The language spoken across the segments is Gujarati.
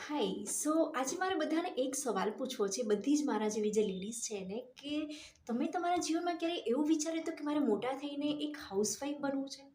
હાય આજે મારે બધાને એક સવાલ પૂછવો છે, બધી જ મારા જેવી જે લેડીઝ છે ને, કે તમે તમારા જીવનમાં ક્યારેય એવું વિચાર્યું હતું કે મારે મોટા થઈને એક હાઉસવાઈફ બનવું છે?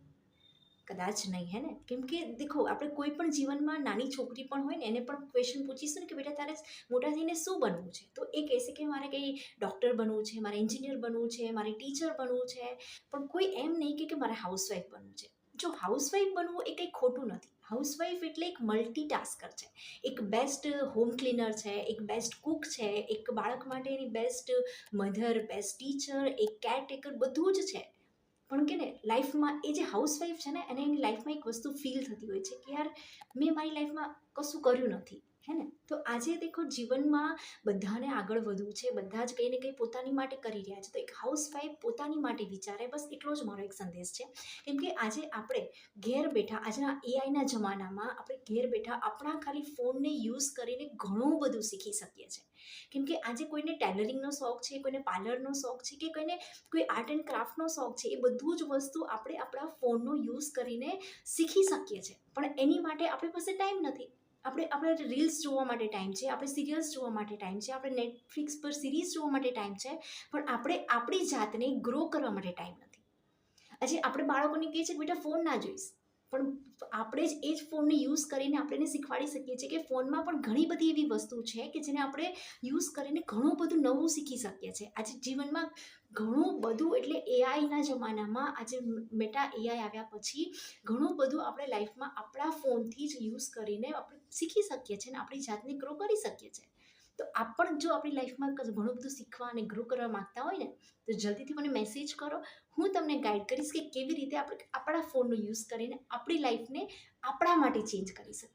કદાચ નહીં, હે ને? કેમ કે દેખો, આપણે કોઈ પણ જીવનમાં નાની છોકરી પણ હોય ને, એને પણ ક્વેશ્ચન પૂછીશું ને કે બેટા તારે મોટા થઈને શું બનવું છે, તો એ કહેશે કે મારે કંઈ ડૉક્ટર બનવું છે, મારે એન્જિનિયર બનવું છે, મારે ટીચર બનવું છે. પણ કોઈ એમ નહીં કે મારે હાઉસવાઈફ બનવું છે. જો હાઉસવાઈફ બનવું એ કંઈ ખોટું નથી. હાઉસવાઈફ એટલે એક મલ્ટીટાસ્કર છે, એક બેસ્ટ હોમ ક્લીનર છે, એક બેસ્ટ કુક છે, એક બાળક માટેની બેસ્ટ મધર, બેસ્ટ ટીચર, એક કેરટેકર, બધું જ છે. પણ કે ને, લાઈફમાં એ જે હાઉસવાઈફ છે ને, એને એની લાઈફમાં એક વસ્તુ ફીલ થતી હોય છે કે યાર, મેં મારી લાઈફમાં કશું કર્યું નથી, હે ને? તો આજે દેખો, જીવનમાં બધાને આગળ વધવું છે, બધા જ કંઈ ને કંઈ પોતાની માટે કરી રહ્યા છે. તો એક હાઉસવાઈફ પોતાની માટે વિચારે, બસ એટલો જ મારો એક સંદેશ છે. કેમ કે આજે આપણે ઘેર બેઠા, આજના એઆઈના જમાનામાં આપણે ઘેર બેઠા આપણા ખાલી ફોનને યુઝ કરીને ઘણું બધું શીખી શકીએ છીએ. કેમ કે આજે કોઈને ટેલરિંગનો શોખ છે, કોઈને પાર્લરનો શોખ છે, કે કોઈને કોઈ આર્ટ એન્ડ ક્રાફ્ટનો શોખ છે, એ બધું જ વસ્તુ આપણે આપણા ફોનનો યુઝ કરીને શીખી શકીએ છીએ. પણ એની માટે આપણી પાસે ટાઈમ નથી. આપણે રીલ્સ જોવા માટે ટાઈમ છે, આપણે સિરિયલ્સ જોવા માટે ટાઈમ છે, આપણે નેટફ્લિક્સ પર સિરીઝ જોવા માટે ટાઈમ છે, પણ આપણે આપણી જાતને ગ્રો કરવા માટે ટાઈમ નથી. આજે આપણે બાળકોને કહીએ છીએ કે બેટા ફોન ના જોઈશ, પણ આપણે જ એ જ ફોનને યુઝ કરીને આપણે એને શીખવાડી શકીએ છીએ કે ફોનમાં પણ ઘણી બધી એવી વસ્તુ છે કે જેને આપણે યુઝ કરીને ઘણું બધું નવું શીખી શકીએ છીએ. આજે જીવનમાં ઘણું બધું, એટલે એઆઈના જમાનામાં આજે મેટા એઆઈ આવ્યા પછી ઘણું બધું આપણે લાઈફમાં આપણા ફોનથી જ યુઝ કરીને આપણે શીખી શકીએ છીએ અને આપણી જાતને ગ્રો કરી શકીએ છીએ. તો આપણ જો આપણી લાઈફમાં ઘણું બધું શીખવા અને ગ્રો કરવા માંગતા હોય ને, તો જલ્દીથી મને મેસેજ કરો. હું તમને ગાઈડ કરીશ કે કેવી રીતે આપણે આપણા ફોનનો યુઝ કરીને આપણી લાઈફને આપણા માટે ચેન્જ કરી શકીએ.